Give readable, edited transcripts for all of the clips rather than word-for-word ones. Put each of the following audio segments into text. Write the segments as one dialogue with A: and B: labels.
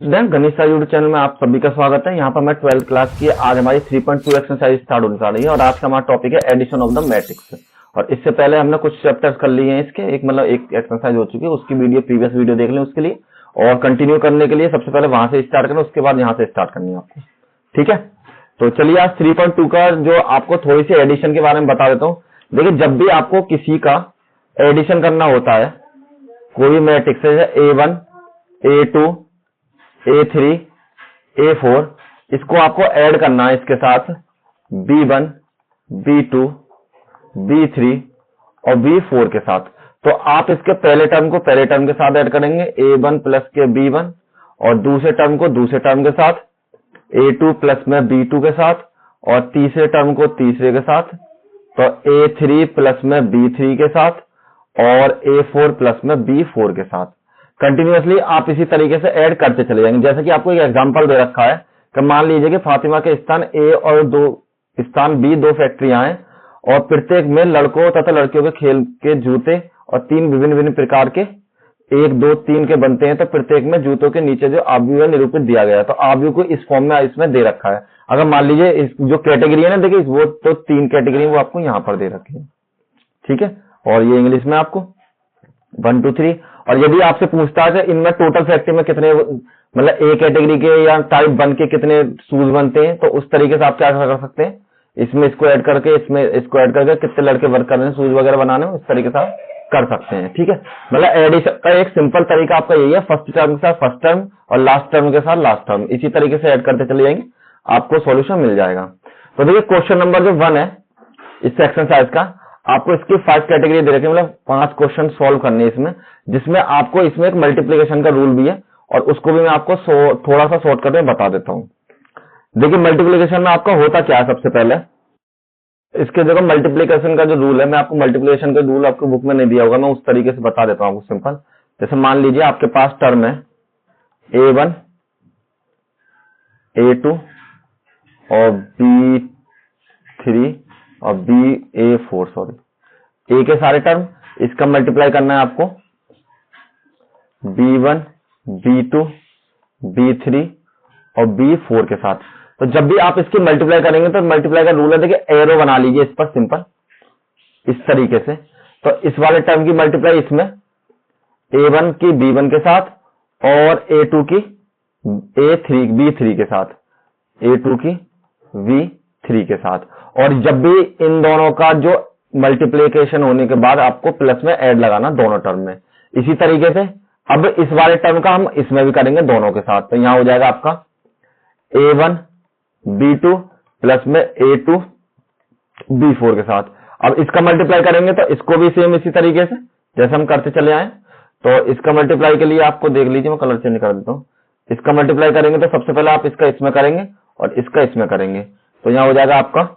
A: Student, Ganesh sir YouTube channel में आप सभी का स्वागत है। यहाँ पर मैं 12th क्लास की आज हमारी 3.2 एक्सरसाइज स्टार्ट होने जा रही है और आज का हमारा टॉपिक है एडिशन ऑफ द मैट्रिक्स। और इससे पहले हमने कुछ चैप्टर्स कर लिए हैं इसके, एक एक्सरसाइज हो चुकी है, उसकी प्रीवियस वीडियो देख लें उसके लिए। और कंटिन्यू करने के लिए सबसे पहले वहां से स्टार्ट करना, उसके बाद यहाँ से स्टार्ट करनी है आपको। ठीक है, तो चलिए आज 3.2 का जो आपको थोड़ी सी एडिशन के बारे में बता देता हूँ। देखिए, जब भी आपको किसी का एडिशन करना होता है, कोई मैट्रिक्स है A1, A2, A3, A4, इसको आपको ऐड करना है इसके साथ B1, B2, B3 और B4 के साथ। तो आप इसके पहले टर्म को पहले टर्म के साथ ऐड करेंगे A1 प्लस के B1, और दूसरे टर्म को दूसरे टर्म के साथ A2 प्लस में B2 के साथ, और तीसरे टर्म को तीसरे के साथ तो A3 प्लस में B3 के साथ, और A4 प्लस में B4 के साथ। कंटिन्यूअसली आप इसी तरीके से ऐड करते चले जाएंगे। जैसे कि आपको एक एग्जांपल दे रखा है कि मान लीजिए कि फातिमा के स्थान A और स्थान B दो फैक्ट्रियां हैं, और प्रत्येक में लड़कों तथा लड़कियों के खेल के जूते और 3 विभिन्न विभिन्न प्रकार के 1, 2, 3 के बनते हैं। तो प्रत्येक में जूतों के नीचे जो आव्यूह है निरूपित दिया गया है, तो आव्यूह को इस फॉर्म में इसमें दे रखा है। अगर मान लीजिए इस जो कैटेगरी है ना, देखिए वो तो 3 कैटेगरी वो आपको यहाँ पर दे रखी है। ठीक है, और ये इंग्लिश में आपको 1, 2, 3। और यदि आपसे पूछता है कि इनमें टोटल फैक्ट्री में कितने, मतलब ए कैटेगरी के या टाइप 1 के कितने शूज बनते हैं, तो उस तरीके से आप क्या कर सकते हैं, इसमें इसको ऐड करके इसमें इसको ऐड करके कितने लड़के वर्क कर रहे हैं शूज वगैरह बनाने में, इस तरीके से आप कर सकते हैं। ठीक है, मतलब एडिशन का एक सिंपल तरीका आपका यही है, फर्स्ट टर्म के साथ फर्स्ट टर्म और लास्ट टर्म के साथ लास्ट टर्म, इसी तरीके से ऐड करते चले जाएंगे, आपको सॉल्यूशन मिल जाएगा। तो देखिए, क्वेश्चन नंबर जो 1 है इस एक्सरसाइज का, आपको इसकी 5 कैटेगरी दे रखी है, मतलब 5 क्वेश्चन सॉल्व करने इसमें, जिसमें आपको इसमें एक मल्टीप्लिकेशन का रूल भी है, और उसको भी मैं आपको थोड़ा सा शॉर्टकट में बता देता हूं। देखिए, मल्टीप्लिकेशन में आपका होता क्या है, सबसे पहले इसके देखो मल्टीप्लिकेशन का जो रूल है, मैं आपको मल्टीप्लिकेशन का रूल आपको बुक में नहीं दिया होगा, मैं उस तरीके से बता देता हूं आपको सिंपल। जैसे मान लीजिए आपके पास टर्म है A1, A2 और B3 और A4, सॉरी, A के सारे टर्म, इसका मल्टीप्लाई करना है आपको B1, B2, B3 और B4 के साथ। तो जब भी आप इसकी मल्टीप्लाई करेंगे तो मल्टीप्लाई का रूल है, देखिए एरो बना लीजिए इस पर सिंपल इस तरीके से। तो इस वाले टर्म की मल्टीप्लाई इसमें A1 की B1 के साथ, और A2 की B3 के साथ, A2 की V3 के साथ। और जब भी इन दोनों का जो मल्टीप्लिकेशन होने के बाद आपको प्लस में ऐड लगाना दोनों टर्म में। इसी तरीके से अब इस वाले टर्म का हम इसमें भी करेंगे दोनों के साथ। तो यहां हो जाएगा आपका A1 B2 प्लस में A2 B4 के साथ। अब इसका मल्टीप्लाई करेंगे तो इसको भी सेम इसी तरीके से जैसे हम करते चले आए। तो इसका मल्टीप्लाई के लिए आपको देख लीजिए, मैं कलर चेंज कर देता हूं। इसका मल्टीप्लाई करेंगे तो सबसे पहले आप इसका इसमें करेंगे और इसका इसमें करेंगे। तो यहां हो जाएगा आपका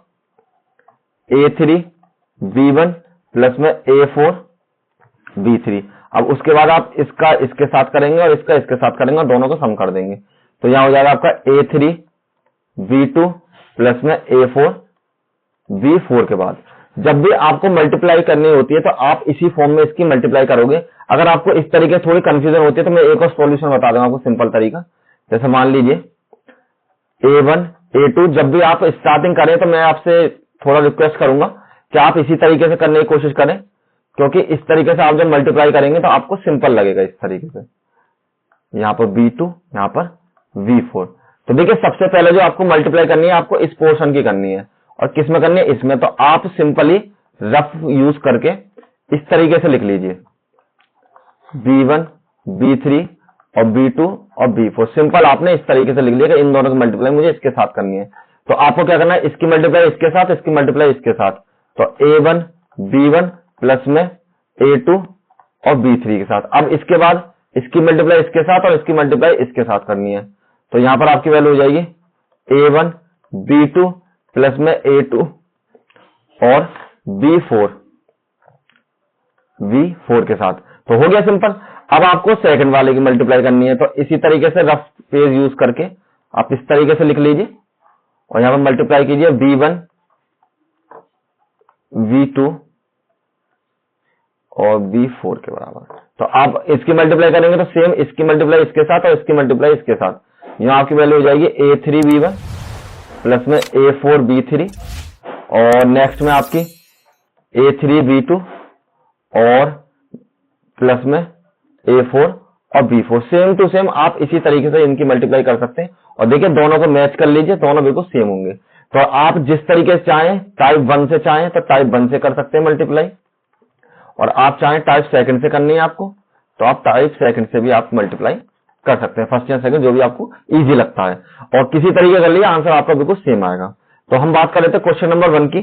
A: A3 B1 प्लस में A4 B3। अब उसके बाद आप इसका इसके साथ करेंगे और इसका इसके साथ करेंगे और दोनों को सम कर देंगे। तो यहां हो जाएगा आपका A3 B2 प्लस में A4 B4 के बाद जब भी आपको मल्टीप्लाई करनी होती है तो आप इसी फॉर्म में इसकी मल्टीप्लाई करोगे। अगर आपको इस तरीके से थोड़ी कंफ्यूजन होती है तो मैं एक और सॉल्यूशन बता दूंगा आपको सिंपल तरीका। जैसे मान लीजिए A1 A2, जब भी आप स्टार्टिंग करें तो मैं आपसे थोड़ा रिक्वेस्ट करूंगा कि आप इसी तरीके से करने की कोशिश करें, क्योंकि इस तरीके से आप जब मल्टीप्लाई करेंगे तो आपको सिंपल लगेगा इस तरीके से। यहां पर B2, यहां पर V4। तो देखिए, सबसे पहले जो आपको मल्टीप्लाई करनी है आपको इस पोर्शन की करनी है, और किस में करनी है, इसमें। तो आप सिंपली रफ यूज करके इस तरीके से लिख लीजिए B1 B3 और B2 और B4। सिंपल आपने इस तरीके से लिख लिया कि इन दोनों की मल्टीप्लाई मुझे इसके साथ करनी है। तो आपको क्या करना है, इसकी मल्टीप्लाई इसके साथ, इसकी मल्टीप्लाई इसके साथ। तो A1 B1 प्लस में A2 और B3 के साथ। अब इसके बाद इसकी मल्टीप्लाई इसके साथ और इसकी मल्टीप्लाई इसके साथ करनी है। तो यहां पर आपकी वैल्यू हो जाएगी A1 B2 प्लस में A2 और V4 के साथ। तो हो गया सिंपल। अब आपको सेकंड वाले की मल्टीप्लाई करनी है, तो इसी तरीके से रफ पेज यूज करके आप इस तरीके से लिख लीजिए और यहां पर मल्टीप्लाई कीजिए V1 V2 और बी 4 के बराबर। तो आप इसकी मल्टीप्लाई करेंगे तो सेम इसकी मल्टीप्लाई इसके साथ और इसकी मल्टीप्लाई इसके साथ, यहाँ आपकी वैल्यू हो जाएगी A3B1 प्लस में A4B3 और नेक्स्ट में आपकी A3B2 और प्लस में A4 और B4। सेम टू सेम आप इसी तरीके से इनकी मल्टीप्लाई कर सकते हैं। और देखिए दोनों को मैच कर लीजिए, दोनों बिल्कुल सेम होंगे। तो आप जिस तरीके से चाहें, टाइप 1 से चाहें तो टाइप 1 से कर सकते हैं मल्टीप्लाई, और आप चाहें टाइप सेकंड से करनी है आपको तो आप टाइप सेकंड से भी आप मल्टीप्लाई कर सकते हैं, फर्स्ट या सेकंड जो भी आपको इजी लगता है। और किसी तरीके कर लिए आंसर आपका बिल्कुल सेम आएगा। तो हम बात कर रहे थे क्वेश्चन नंबर 1 की।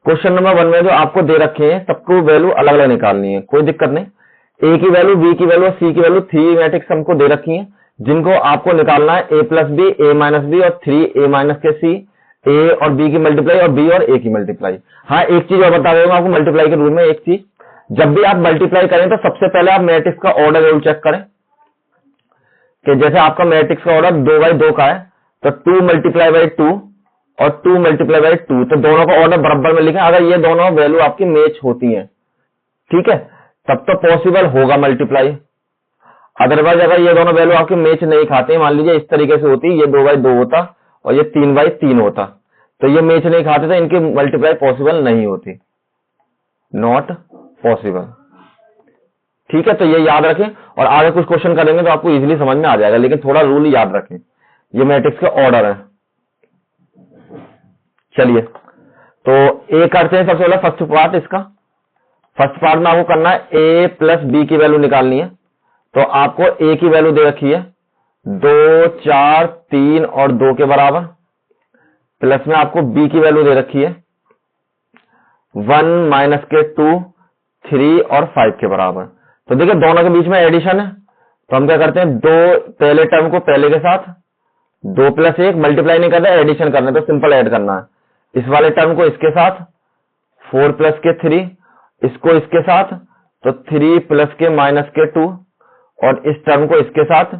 A: क्वेश्चन नंबर 1 में जो आपको दे रखे हैं सबको वैल्यू अलग अलग निकालनी है, कोई दिक्कत नहीं। ए की वैल्यू, बी की वैल्यू और सी की वैल्यू 3 मैट्रिक्स हमको दे रखी है, जिनको आपको निकालना है ए प्लस बी, ए माइनस बी और 3 ए माइनस के सी, ए और बी की मल्टीप्लाई और बी और ए की मल्टीप्लाई। हाँ, एक चीज और बता दूंगा आपको मल्टीप्लाई के रूल में, एक चीज, जब भी आप मल्टीप्लाई करें तो सबसे पहले आप मैट्रिक्स का ऑर्डर जरूर चेक करें कि जैसे आपका मैट्रिक्स का ऑर्डर 2/2 का है तो 2 मल्टीप्लाई बाई 2 और 2 मल्टीप्लाई बाई 2, तो दोनों का ऑर्डर बराबर में लिखें। अगर ये दोनों वैल्यू आपकी मैच होती हैं, ठीक है, तब तो पॉसिबल होगा मल्टीप्लाई। अदरवाइज अगर ये दोनों वैल्यू आपके मैच नहीं खाते, मान लीजिए इस तरीके से होती, ये 2/2 होता और ये 3/3 होता, तो ये मैच नहीं खाते तो इनकी मल्टीप्लाई पॉसिबल नहीं होती, नॉट पॉसिबल। ठीक है, तो ये याद रखें और आगे कुछ क्वेश्चन करेंगे तो आपको इजीली समझ में आ जाएगा, लेकिन थोड़ा रूल याद रखें। ये मैट्रिक्स के ऑर्डर है। चलिए तो ए करते हैं सबसे पहले फर्स्ट पार्ट इसका। फर्स्ट पार्ट में आपको करना है ए प्लस बी की वैल्यू निकालनी है। तो आपको ए की वैल्यू दे रखी है 2, 4, 3 और 2 के बराबर, प्लस में आपको बी की वैल्यू दे रखी है 1 माइनस के 2, 3 और 5 के बराबर। तो देखिए दोनों के बीच में एडिशन है, तो हम क्या करते हैं, दो पहले टर्म को पहले के साथ, 2 प्लस 1 मल्टीप्लाई नहीं करना, एडिशन करना है तो सिंपल ऐड करना है। इस वाले टर्म को इसके साथ, 4 प्लस के 3, इसको इसके साथ तो 3 प्लस के माइनस के 2 और इस टर्म को इसके साथ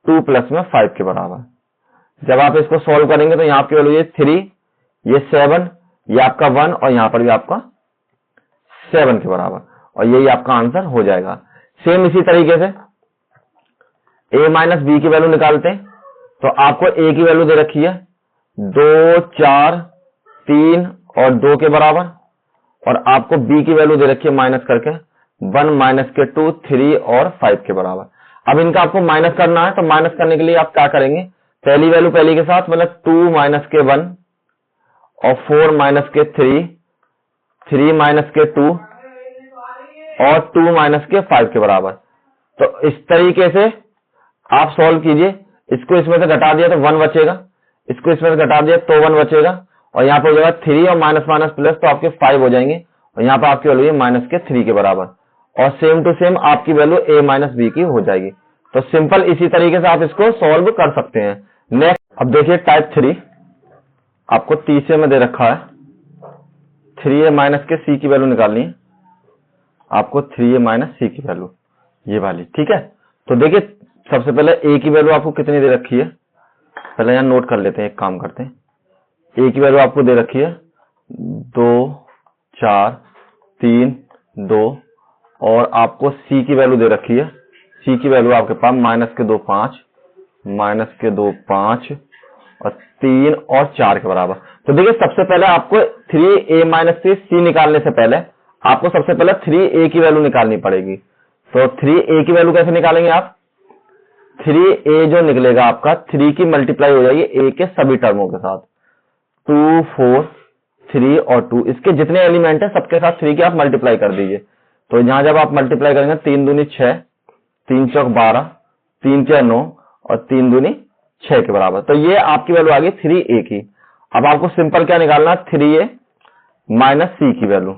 A: 2 प्लस में 5 के बराबर। जब आप इसको सॉल्व करेंगे तो यहाँ आपकी वैल्यू ये 3, ये 7, ये आपका 1 और यहाँ पर भी आपका 7 के बराबर, और यही आपका आंसर हो जाएगा। सेम इसी तरीके से a माइनस बी की वैल्यू निकालते हैं। तो आपको a की वैल्यू दे रखी है 2, 4, 3 और 2 के बराबर, और आपको b की वैल्यू दे रखी है माइनस करके 1 माइनस के 2, 3 और 5 के बराबर। अब इनका आपको माइनस करना है, तो माइनस करने के लिए आप क्या करेंगे, पहली वैल्यू पहली के साथ, मतलब 2 माइनस के 1 और 4 माइनस के 3, 3 माइनस के 2 और 2 माइनस के 5 के बराबर। तो इस तरीके से आप सॉल्व कीजिए। इसको इसमें से घटा दिया तो 1 बचेगा, इसको इसमें से घटा दिया तो 1 बचेगा, और यहाँ पर हो जाएगा 3 और माइनस माइनस प्लस तो आपके 5 हो जाएंगे, और यहाँ पर आपकी वैल्यू माइनस के 3 के बराबर, और सेम टू सेम आपकी वैल्यू a माइनस बी की हो जाएगी। तो सिंपल इसी तरीके से आप इसको सॉल्व कर सकते हैं। नेक्स्ट अब देखिए टाइप 3 आपको तीसरे में दे रखा है 3a माइनस के c की वैल्यू निकालनी है। आपको 3a माइनस c की वैल्यू ये वाली, ठीक है। तो देखिए सबसे पहले a की वैल्यू आपको कितनी दे रखी है, पहले यहाँ नोट कर लेते हैं, एक काम करते हैं। a की वैल्यू आपको दे रखी है 2, 4, 3, 2, और आपको c की वैल्यू दे रखी है, c की वैल्यू आपके पास माइनस के 2, 5, माइनस के 2, 5 और 3 और 4 के बराबर। तो देखिए सबसे पहले आपको 3a माइनस से c निकालने से पहले आपको सबसे पहले 3a की वैल्यू निकालनी पड़ेगी। तो 3a की वैल्यू कैसे निकालेंगे आप, 3a जो निकलेगा आपका 3 की मल्टीप्लाई हो जाएगी a के सभी टर्मों के साथ, 2, 4, 3 और 2, इसके जितने एलिमेंट है सबके साथ 3 की आप मल्टीप्लाई कर दीजिए। तो यहां जब आप मल्टीप्लाई करेंगे 3 दूनी 6, 3 चौक 12, 3 4 9 और 3 दूनी 6 के बराबर। तो ये आपकी वैल्यू आ गई 3a की। अब आपको सिंपल क्या निकालना, 3a माइनस c की वैल्यू।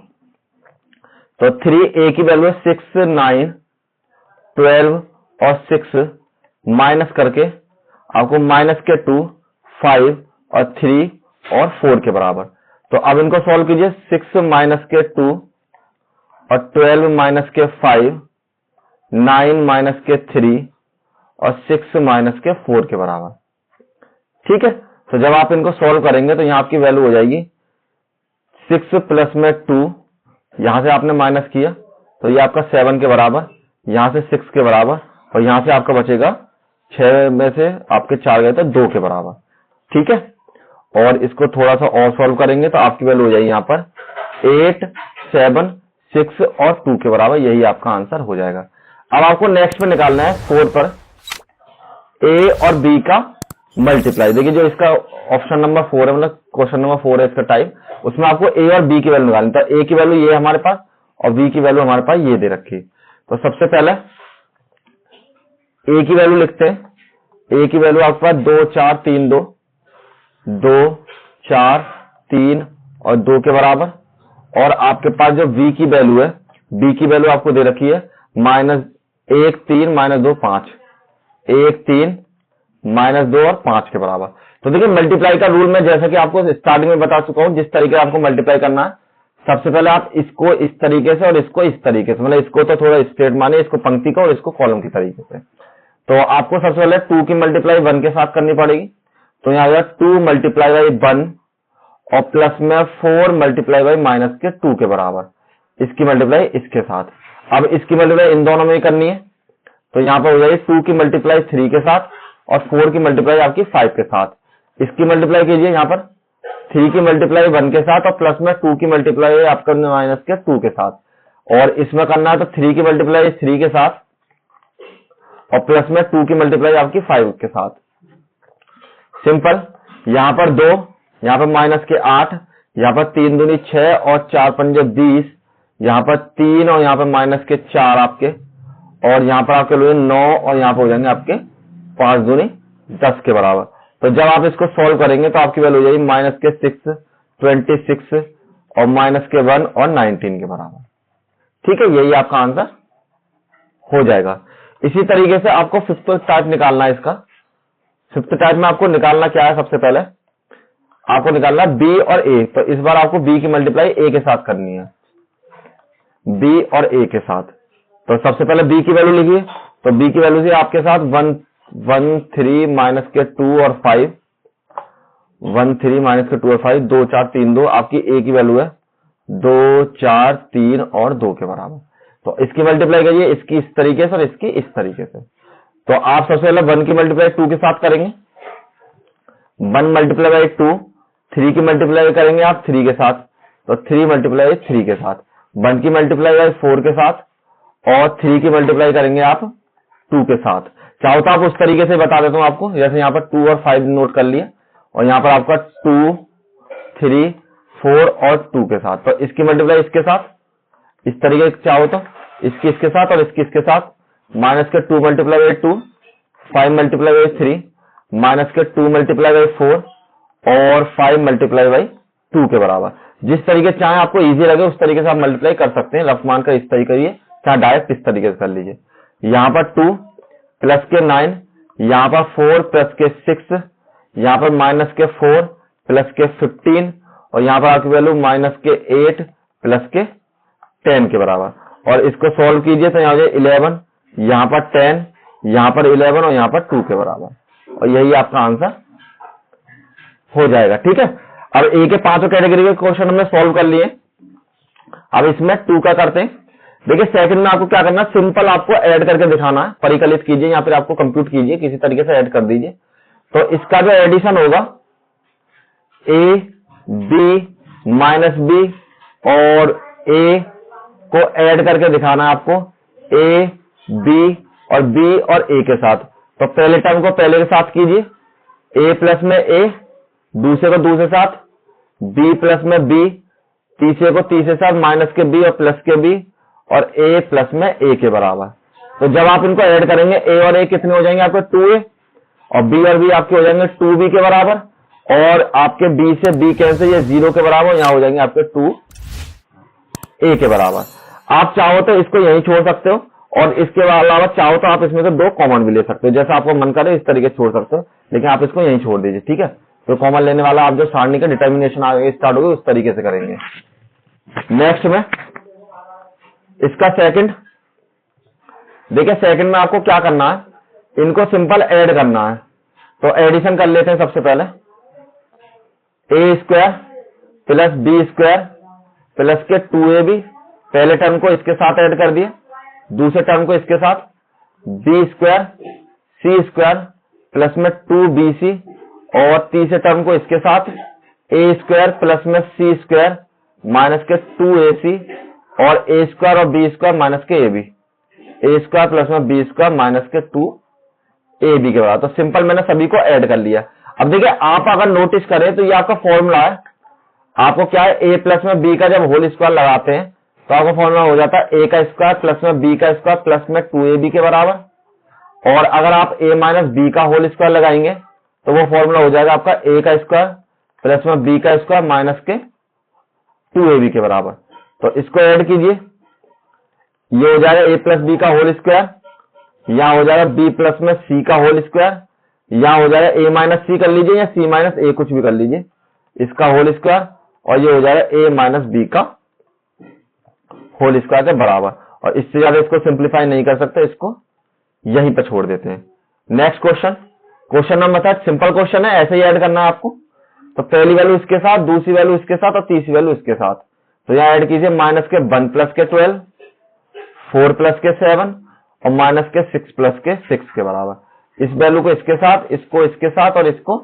A: तो 3a की वैल्यू 6, 9, 12 और 6 माइनस करके आपको माइनस के 2, 5 और 3 और 4 के बराबर। तो अब इनको सॉल्व कीजिए, 6 माइनस के 2 और 12 माइनस के 5, 9 माइनस के 3 और 6 माइनस के 4 के बराबर, ठीक है। तो जब आप इनको सॉल्व करेंगे तो यहाँ आपकी वैल्यू हो जाएगी 6 प्लस में 2, यहां से आपने माइनस किया तो ये आपका 7 के बराबर, यहाँ से 6 के बराबर, और यहाँ से आपका बचेगा 6 में से आपके 4 गए तो 2 के बराबर। ठीक है, और इसको थोड़ा सा और सॉल्व करेंगे तो आपकी वैल्यू हो जाएगी यहाँ पर 8, 7, 6 और 2 के बराबर। यही आपका आंसर हो जाएगा। अब आपको नेक्स्ट पे निकालना है 4 पर ए और बी का मल्टीप्लाई। देखिए जो इसका ऑप्शन नंबर 4 है, मतलब क्वेश्चन नंबर 4 है इसका टाइप, उसमें आपको ए और बी की वैल्यू निकालनी। तो ए की वैल्यू ये हमारे पास और बी की वैल्यू हमारे पास ये दे रखी। तो सबसे पहले ए की वैल्यू लिखते हैं। ए की वैल्यू आपके पास 2, 4, 3, 2, 2, 4, 3 और 2 के बराबर। और आपके पास जो v की वैल्यू है, b की वैल्यू आपको दे रखी है -1, 3, -2, 5, 1, 3, -2 और 5 के बराबर। तो देखिए मल्टीप्लाई का रूल में जैसा कि आपको स्टार्टिंग में बता चुका हूं, जिस तरीके से आपको मल्टीप्लाई करना है, सबसे पहले आप इसको इस तरीके से और इसको इस तरीके से, मतलब इसको तो थोड़ा स्ट्रेट माने, इसको पंक्ति का और इसको कॉलम की तरीके से। तो आपको सबसे पहले 2 की मल्टीप्लाई 1 के साथ करनी पड़ेगी। तो यहाँ आएगा 2 मल्टीप्लाई बाई 1 और प्लस में 4 मल्टीप्लाई बाई -2 के बराबर। इसकी मल्टीप्लाई इसके साथ। अब इसकी मल्टीप्लाई इन दोनों में ही करनी है। तो यहाँ पर हो जाएगी 2 की मल्टीप्लाई 3 के साथ और 4 की मल्टीप्लाई आपकी 5 के साथ। इसकी मल्टीप्लाई कीजिए यहाँ पर 3 की मल्टीप्लाई 1 के साथ और प्लस में 2 की मल्टीप्लाई आपका -2 के साथ। और इसमें करना है तो 3 की मल्टीप्लाई 3 के साथ और प्लस में 2 की मल्टीप्लाई आपकी 5 के साथ। सिंपल। यहाँ पर 2, यहाँ पर -8, यहाँ पर 3 दूनी 6 और 4 पंजे 20, यहाँ पर 3 और यहाँ पर -4 आपके, और यहाँ पर आपके लोग 9 और यहाँ पर हो जाएंगे आपके 5 दूनी 10 के बराबर। तो जब आप इसको सॉल्व करेंगे तो आपकी वैल्यू हो जाएगी -6, 26 और -1 और 19 के बराबर। ठीक है, यही आपका आंसर हो जाएगा। इसी तरीके से आपको 5th टाइप निकालना है। इसका 5th टाइप में आपको निकालना क्या है, सबसे पहले आपको निकालना है बी और ए। तो इस बार आपको बी की मल्टीप्लाई ए के साथ करनी है, बी और ए के साथ। तो सबसे पहले बी की वैल्यू लिखिए। तो बी की वैल्यू से आपके साथ 1, 3 -2 और 5, 1, 3 -2 और 5, 2, 4, 3, 2 आपकी ए की वैल्यू है 2, 4, 3 और 2 के बराबर। तो इसकी मल्टीप्लाई करिए, इसकी इस तरीके से और इसकी इस तरीके से। तो आप सबसे पहले 1 की मल्टीप्लाई 2 के साथ करेंगे, 1 मल्टीप्लाई बाई 2, 3 की मल्टीप्लाई करेंगे आप 3 के साथ, तो 3 मल्टीप्लाई बाई 3 के साथ, 1 की मल्टीप्लाई बाई 4 के साथ और 3 की मल्टीप्लाई करेंगे आप 2 के साथ। चाहो तो आप उस तरीके से बता देता हूं आपको, जैसे यहाँ पर 2 और 5 नोट कर लिए और यहाँ पर आपका 2, 3, 4 और 2 के साथ। तो इसकी मल्टीप्लाई इसके साथ, इस तरीके से चाहो तो इसकी इसके साथ और इसकी इसके साथ, -2 multiply by 2, 5 multiply by 3, -2 multiply by 4 और 5 मल्टीप्लाई बाई 2 के बराबर। जिस तरीके से चाहे आपको इजी लगे उस तरीके से आप मल्टीप्लाई कर सकते हैं। रफ मान कर इस तरीके से, चाहे डायरेक्ट इस तरीके से कर लीजिए। यहाँ पर 2 प्लस के 9, यहाँ पर 4 प्लस के 6, यहाँ पर -4 प्लस के 15 और यहाँ पर आपकी वैल्यू -8 प्लस के 10 के बराबर। और इसको सॉल्व कीजिए तो यहाँ हो जाए 11, यहाँ पर 10, यहाँ पर 11 और यहाँ पर 2 के बराबर। और यही आपका आंसर हो जाएगा। ठीक है, अब ए के 5 कैटेगरी के क्वेश्चन हमने सॉल्व कर लिए। अब इसमें 2 का करते हैं। देखिए सेकंड में आपको क्या करना है, सिंपल आपको ऐड करके दिखाना है। परिकलित कीजिए या फिर आपको कंप्यूट कीजिए, किसी तरीके से ऐड कर दीजिए। तो इसका जो एडिशन होगा ए बी -बी और ए को ऐड करके दिखाना है आपको, ए बी और बी और ए के साथ। तो पहले टर्म को पहले के साथ कीजिए, ए प्लस में ए, दूसरे को दूसरे साथ, बी प्लस में बी, तीसरे को तीसरे साथ, माइनस के बी और प्लस के बी और ए प्लस में ए के बराबर। तो जब आप इनको ऐड करेंगे ए और ए कितने हो जाएंगे आपके 2a और बी और बी आपके हो जाएंगे 2b के बराबर और आपके बी से बी कैंसिल, ये 0 के बराबर, यहां हो जाएंगे आपके 2a के बराबर। आप चाहो तो इसको यहीं छोड़ सकते हो और इसके अलावा चाहो तो आप इसमें से 2 कॉमन भी ले सकते हो, जैसा आपको मन करे इस तरीके से छोड़ सकते हो, लेकिन आप इसको यहीं छोड़ दीजिए। ठीक है, तो कॉमन लेने वाला आप जो सारणी का डिटर्मिनेशन आगे स्टार्ट होगी उस तरीके से करेंगे। नेक्स्ट में इसका सेकंड, देखिए सेकंड में आपको क्या करना है, इनको सिंपल ऐड करना है। तो एडिशन कर लेते हैं। सबसे पहले a² प्लस b² प्लस के 2ab पहले टर्म को इसके साथ ऐड कर दिया, दूसरे टर्म को इसके साथ बी स्क्वायर सी स्क्वायर प्लस में 2bc, और तीसरे टर्म को इसके साथ ए स्क्वायर प्लस में सी स्क्वायर माइनस के 2ac, और ए स्क्वायर और बी स्क्वायर माइनस के ab, ए स्क्वायर प्लस में बी स्क्वायर माइनस के 2ab के बराबर। तो सिंपल मैंने सभी को ऐड कर लिया। अब देखिए आप अगर नोटिस करें तो ये आपका फॉर्मूला है, आपको क्या है ए प्लस में बी का जब होल स्क्वायर लगाते हैं तो आपका फॉर्मूला हो जाता है ए का स्क्वायर प्लस में बी का स्क्वायर प्लस में 2ab के बराबर, और अगर आप a माइनस बी का होल स्क्वायर लगाएंगे तो वो फॉर्मूला हो जाएगा आपका a का स्क्वायर प्लस में b का स्क्वायर माइनस के 2ab के बराबर। तो इसको ऐड कीजिए, ये हो जाएगा a प्लस बी का होल स्क्वायर, यहाँ हो जाएगा b प्लस में c का होल स्क्वायर, यहाँ हो जाएगा a माइनस सी कर लीजिए या c माइनस a कुछ भी कर लीजिए, इसका होल स्क्वायर, और ये हो जाएगा a माइनस बी का होल स्क्वायर के बराबर। और इससे ज्यादा इसको सिंप्लीफाई नहीं कर सकते, इसको यहीं पर छोड़ देते हैं। Next question, question number 7, simple question है, ऐसे ही ऐड करना है आपको। तो पहली वैल्यू इसके साथ, दूसरी वैल्यू इसके साथ और तीसरी वैल्यू इसके साथ। तो यहाँ ऐड कीजिए माइनस के 1 प्लस के 12, 4 प्लस के 7 और माइनस के 6 प्लस के 6 के बराबर। इस वैल्यू को इसके साथ, इसको इसके साथ और इसको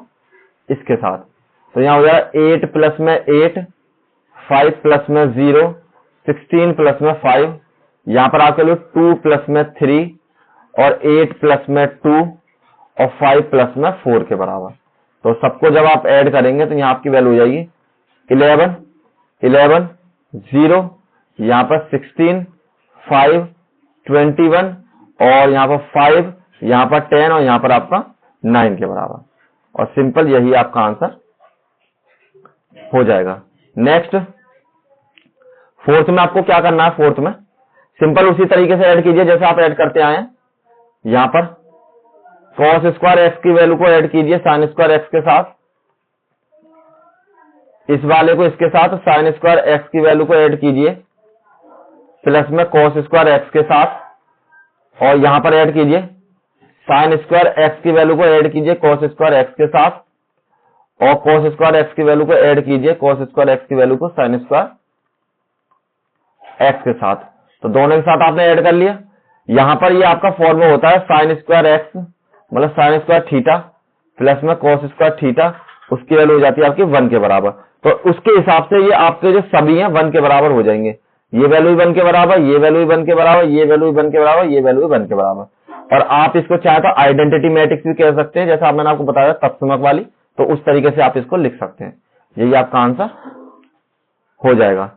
A: इसके साथ। तो यहाँ हो जाएगा 8 प्लस में 8, 5 प्लस में 0, 16 प्लस में 5, यहाँ पर आपके लिए 2 प्लस में 3 और 8 प्लस में 2 और 5 प्लस में 4 के बराबर। तो सबको जब आप ऐड करेंगे तो यहाँ आपकी वैल्यू हो जाएगी 11, 11, 0, यहाँ पर 16, 5, 21 और यहाँ पर 5, यहाँ पर 10 और यहाँ पर आपका 9 के बराबर। और सिंपल यही आपका आंसर हो जाएगा। नेक्स्ट, फोर्थ में आपको क्या करना है, फोर्थ में सिंपल उसी तरीके से ऐड कीजिए जैसे आप ऐड करते आए हैं। यहां पर cos स्क्वायर एक्स की वैल्यू को ऐड कीजिए sin स्क्वायर एक्स के साथ, इस वाले को इसके साथ sin स्क्वायर एक्स की वैल्यू को ऐड कीजिए प्लस में cos स्क्वायर एक्स के साथ, और यहां पर ऐड कीजिए sin स्क्वायर एक्स की वैल्यू को ऐड कीजिए cos स्क्वायर एक्स के साथ, और cos स्क्वायर एक्स की वैल्यू को ऐड कीजिए cos स्क्वायर एक्स की वैल्यू को sin स्क्वायर एक्स के साथ। तो दोनों के साथ आपने ऐड कर लिया। यहां पर ये आपका फॉर्मूला होता है sin स्क्वायर एक्स मतलब sin स्क्वायर थीटा प्लस में cos स्क्वायर थीटा, उसकी वैल्यू हो जाती है आपकी 1 के बराबर। तो उसके हिसाब से ये आपके जो सभी हैं 1 के बराबर हो जाएंगे। ये वैल्यू 1 के बराबर, ये वैल्यू 1 के बराबर, ये वैल्यू 1 के बराबर, ये वैल्यू 1 के बराबर। और आप इसको चाहे तो आइडेंटिटी मैट्रिक्स भी कह सकते हैं, जैसा मैंने आपको बताया तत्समक वाली, तो उस तरीके से आप इसको लिख सकते हैं। यही आपका आंसर हो जाएगा।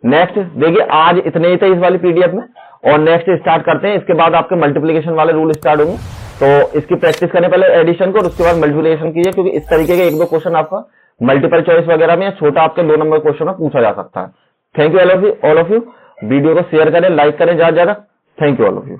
A: नेक्स्ट देखिए, आज इतने ही थे इस वाली पीडीएफ में, और नेक्स्ट स्टार्ट करते हैं। इसके बाद आपके मल्टीप्लिकेशन वाले रूल स्टार्ट होंगे, तो इसकी प्रैक्टिस करने पहले एडिशन को और उसके बाद मल्टीप्लिकेशन कीजिए, क्योंकि इस तरीके के 1-2 क्वेश्चन आपका मल्टीपल चॉइस वगैरह में या छोटा आपके 2 नंबर क्वेश्चन में पूछा जा सकता है। Thank you all of you. Video को शेयर करें, लाइक करें ज्यादा से ज्यादा। Thank you all of you.